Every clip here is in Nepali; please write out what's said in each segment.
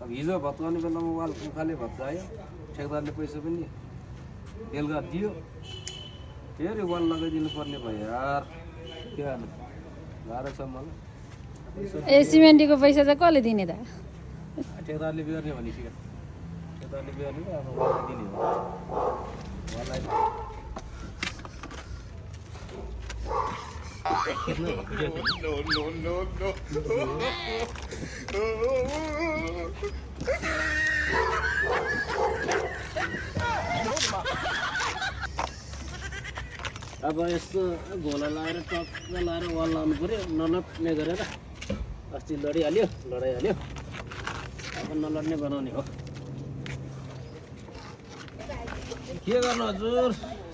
अब हिजो भत्काउने बेलामा वाल उखाले भत्कायो, ठेकदारले पैसा पनि बेलुका दियो, फेरि वाल लगाइदिनु पर्ने भयो यार। के गर्नु, गाह्रो छ मलाई। ए सिमेन्टको पैसा चाहिँ कसले दिने त? ठेकदारले बिगार्ने भनिसक्यो, ठेकदारले बिगार्ने अब वाल दिने हो। वाललाई अब यस्तो घोला लाएर टक्क लाएर वाल लाउनु पऱ्यो, नलड्ने गरेर। अस्ति लडिहाल्यो, लडाइहाल्यो, अब नलड्ने बनाउने हो। के गर्नु हजुर,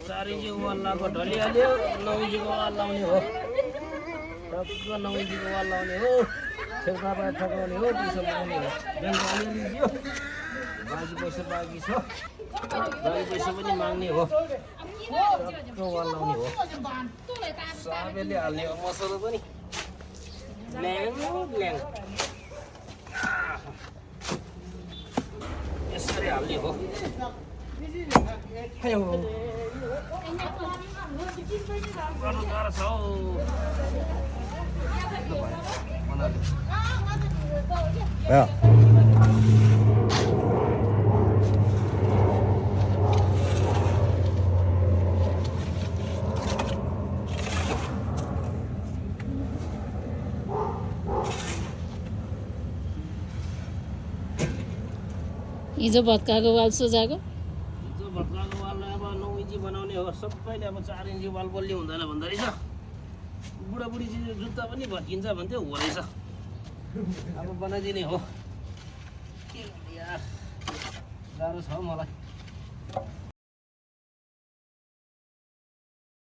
4 इन्चीको वाल लगाएको ढलिहाल्यो, 9 इन्चीको वाल लाउने हो। टक्क 9 इन्चीको वाल लाउने हो, ठेकदारलाई ठकाउने हो, पैसा पाउने हो। बेलुका अलिअलि दियो, बाँकी पैसा बाँकी छ, बाँकी पैसा पनि माग्ने हो। टक्क वाल लाउने हो, साबेले हाल्ने हो मसला पनि ल्याङ ल्याङ यसरी हाल्ने हो। गर्नु गाह्रो छ हौ। हिजो भत्काएको वाल सोझाएको हिजो भत्काएको वाल अब 9 इन्ची बनाउने हो। सबैले अब 4 इन्ची वाल बलियो हुँदैन भन्दो रहेछ। बुढाबुढी जुत्ता पनि भत्किन्छ भन्थ्यो, हो रहेछ। अब बनाइदिने हो। के गर्ने यार, गाह्रो छ मलाई।